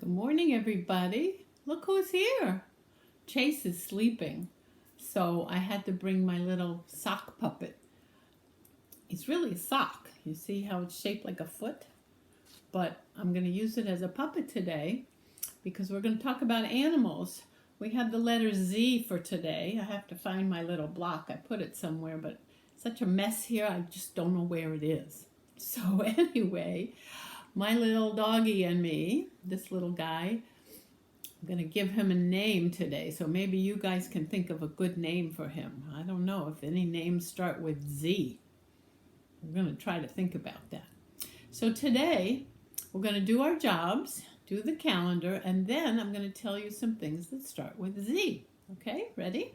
Good morning, everybody. Look who's here. Chase is sleeping, so I had to bring my little sock puppet. It's really a sock. You see how it's shaped like a foot? But I'm going to use it as a puppet today because we're going to talk about animals. We have the letter Z for today. I have to find my little block. I put it somewhere, but such a mess here, I just don't know where it is. So anyway, my little doggy and me, this little guy, I'm going to give him a name today, so maybe you guys can think of a good name for him. I don't know if any names start with Z. We're going to try to think about that. So today, we're going to do our jobs, do the calendar, and then I'm going to tell you some things that start with Z. Okay, ready?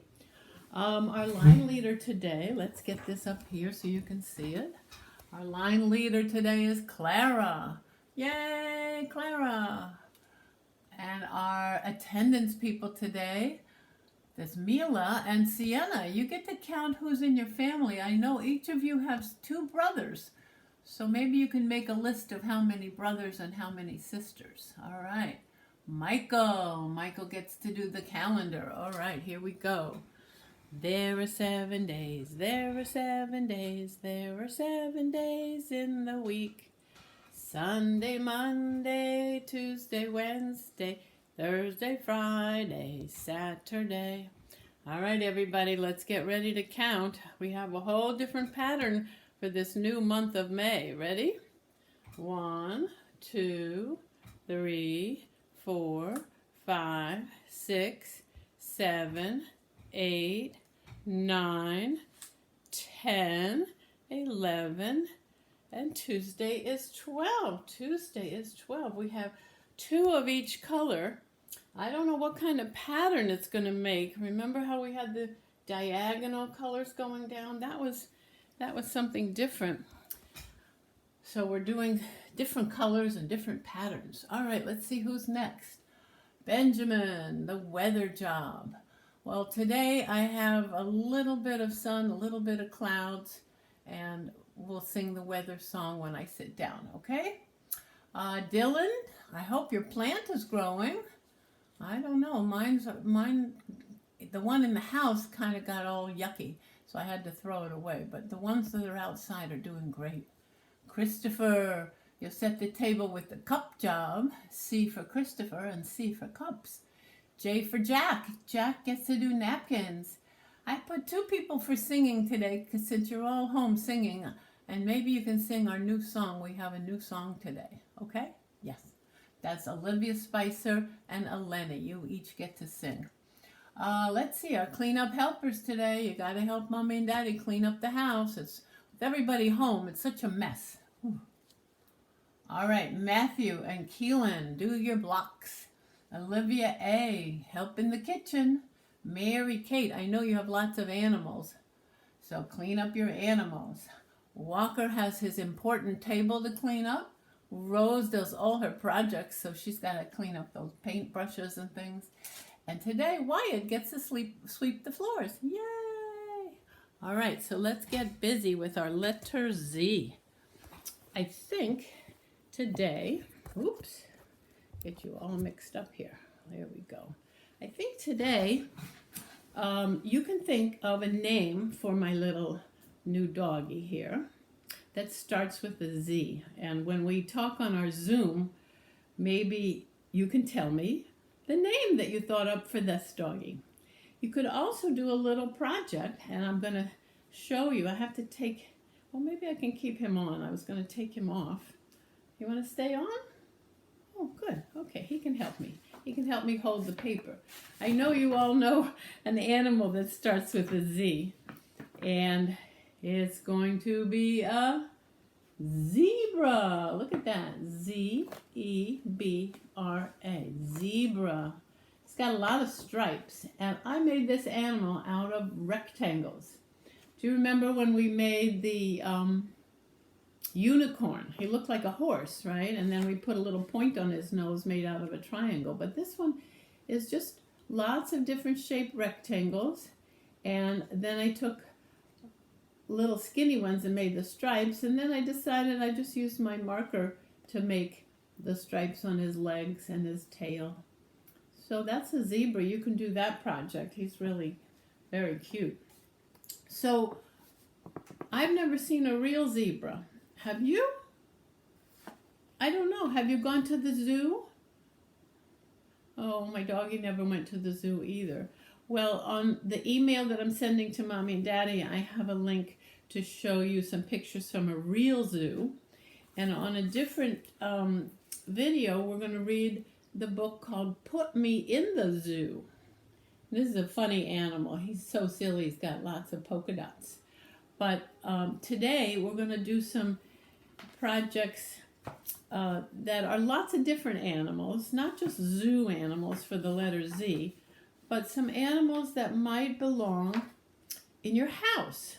Our line leader today, let's get this up here so you can see it. Our line leader today is Clara. Yay, Clara! And our attendance people today, there's Mila and Sienna. You get to count who's in your family. I know each of you has 2 brothers, so maybe you can make a list of how many brothers and how many sisters. All right. Michael gets to do the calendar. All right, here we go. There are 7 days, there are 7 days, there are 7 days in the week. Sunday, Monday, Tuesday, Wednesday, Thursday, Friday, Saturday. All right, everybody, let's get ready to count. We have a whole different pattern for this new month of May. Ready? 1, 2, 3, 4, 5, 6, 7, 8, 9, 10, 11, and Tuesday is 12. Tuesday is 12. We have 2 of each color. I don't know what kind of pattern it's going to make. Remember how we had the diagonal colors going down? That was something different. So we're doing different colors and different patterns. All right, let's see who's next. Benjamin, the weather job. Well, today I have a little bit of sun, a little bit of clouds, and we'll sing the weather song when I sit down, okay? Dylan, I hope your plant is growing. I don't know, mine, the one in the house kind of got all yucky, so I had to throw it away, but the ones that are outside are doing great. Christopher, you'll set the table with the cup job, C for Christopher and C for cups. J for Jack, Jack gets to do napkins. I put 2 people for singing today because since you're all home singing, and maybe you can sing our new song. We have a new song today, okay? Yes. That's Olivia Spicer and Eleni. You each get to sing. Let's see, our cleanup helpers today. You got to help Mommy and Daddy clean up the house. It's with everybody home. It's such a mess. Whew. All right, Matthew and Keelan, do your blocks. Olivia A., help in the kitchen. Mary Kate, I know you have lots of animals, so clean up your animals. Walker has his important table to clean up. Rose does all her projects, so she's got to clean up those paintbrushes and things. And today, Wyatt gets to sweep the floors. Yay! All right, so let's get busy with our letter Z. I think today, oops, get you all mixed up here. There we go. I think today you can think of a name for my little new doggy here that starts with a Z. And when we talk on our Zoom, maybe you can tell me the name that you thought up for this doggy. You could also do a little project, and I'm going to show you. I have to take, well, maybe I can keep him on. I was going to take him off. You want to stay on? Oh, good. Okay, he can help me. He can help me hold the paper. I know you all know an animal that starts with a Z, and it's going to be a zebra. Look at that. Z-E-B-R-A. Zebra. It's got a lot of stripes, and I made this animal out of rectangles. Do you remember when we made the unicorn? He looked like a horse, right? And then we put a little point on his nose made out of a triangle. But this one is just lots of different shaped rectangles. And then I took little skinny ones and made the stripes. And then I decided I just used my marker to make the stripes on his legs and his tail. So that's a zebra. You can do that project. He's really very cute. So I've never seen a real zebra. Have you? I don't know. Have you gone to the zoo? Oh, my doggie never went to the zoo either. Well, on the email that I'm sending to Mommy and Daddy, I have a link to show you some pictures from a real zoo. And on a different video, we're going to read the book called Put Me in the Zoo. This is a funny animal. He's so silly. He's got lots of polka dots. But today, we're going to do some projects that are lots of different animals, not just zoo animals for the letter Z, but some animals that might belong in your house.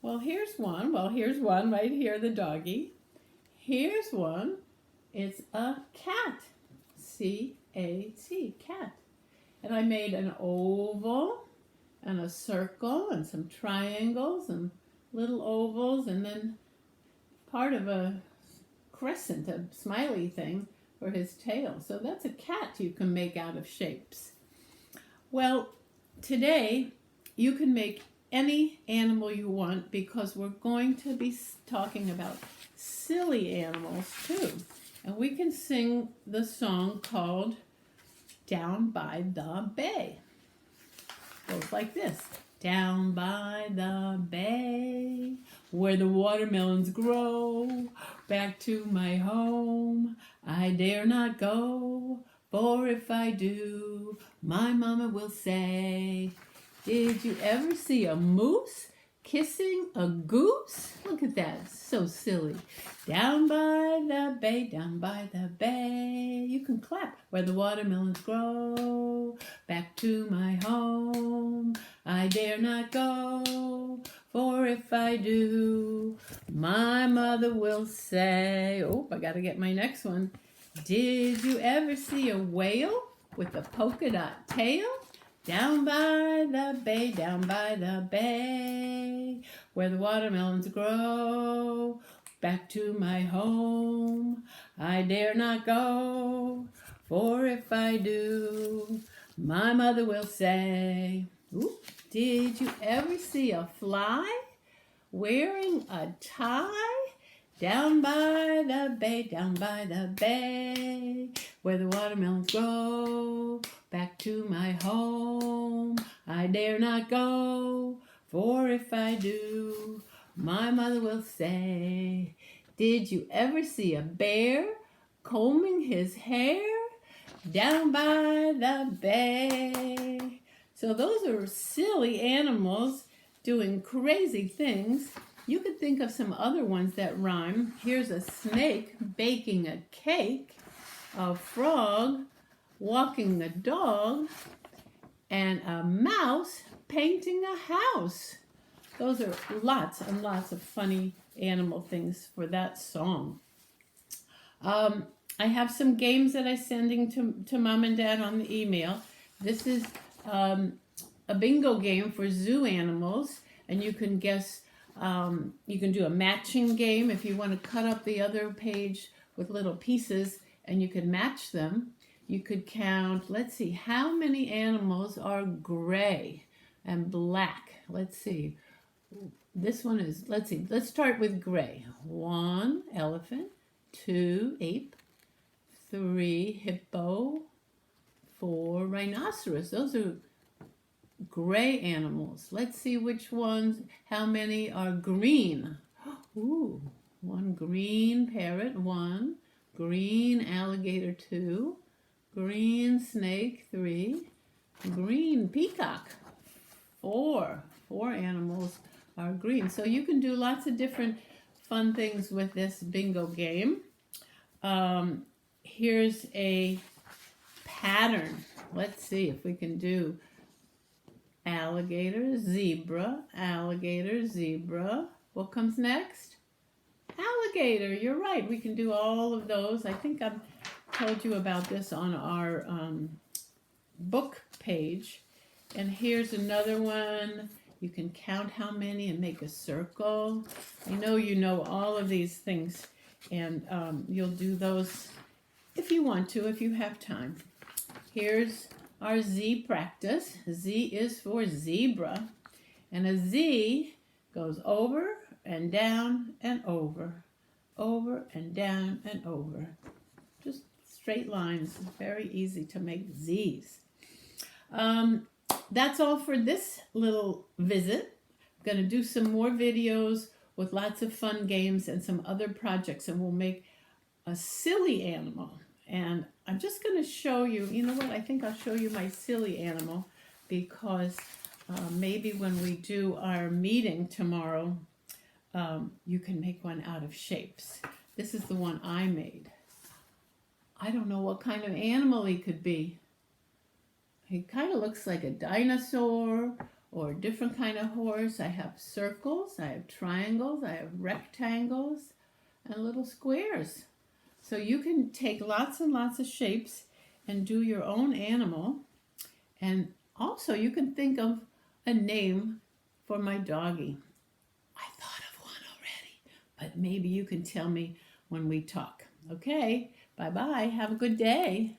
Well, here's one. Well, here's one right here, the doggie. Here's one. It's a cat. C-A-T, cat. And I made an oval and a circle and some triangles and little ovals and then part of a crescent, a smiley thing for his tail. So that's a cat you can make out of shapes. Well, today you can make any animal you want because we're going to be talking about silly animals too. And we can sing the song called Down by the Bay. Goes like this. Down by the bay, where the watermelons grow, back to my home I dare not go, for if I do, my mama will say, did you ever see a moose kissing a goose? Look at that, it's so silly. Down by the bay, down by the bay. You can clap. Where the watermelons grow, back to my home I dare not go, for if I do, my mother will say. Oh, I gotta get my next one. Did you ever see a whale with a polka dot tail? Down by the bay, down by the bay, where the watermelons grow, back to my home I dare not go, for if I do, my mother will say. Ooh, did you ever see a fly wearing a tie? Down by the bay, down by the bay, where the watermelons grow, back to my home I dare not go, for if I do, my mother will say. Did you ever see a bear combing his hair? Down by the bay. So those are silly animals doing crazy things. You could think of some other ones that rhyme. Here's a snake baking a cake, a frog walking a dog, and a mouse painting a house. Those are lots and lots of funny animal things for that song. I have some games that I'm sending to Mom and Dad on the email. This is a bingo game for zoo animals, and you can guess. You can do a matching game if you want to cut up the other page with little pieces and you can match them. You could count, let's see, how many animals are gray and black? Let's see. This one is, let's see, let's start with gray. 1 elephant, 2 ape, 3 hippo, 4 rhinoceros. Those are gray animals. Let's see which ones, how many are green. Ooh, 1 green parrot, 1 green alligator, 2 green snake, 3 green peacock, 4 animals are green. So you can do lots of different fun things with this bingo game. Here's a pattern. Let's see if we can do alligator, zebra, alligator, zebra. What comes next? Alligator. You're right. We can do all of those. I think I've told you about this on our book page. And here's another one. You can count how many and make a circle. I know you know all of these things And you'll do those if you want to, if you have time. Here's our Z practice. Z is for zebra. And a Z goes over and down and over and down and over. Just straight lines. Very easy to make Z's. That's all for this little visit. I'm going to do some more videos with lots of fun games and some other projects, and we'll make a silly animal. And I'm just going to show you, you know what, I think I'll show you my silly animal, because maybe when we do our meeting tomorrow, you can make one out of shapes. This is the one I made. I don't know what kind of animal he could be. He kind of looks like a dinosaur or a different kind of horse. I have circles, I have triangles, I have rectangles, and little squares. So you can take lots and lots of shapes and do your own animal. And also you can think of a name for my doggie. I thought of one already, but maybe you can tell me when we talk. Okay, bye-bye. Have a good day.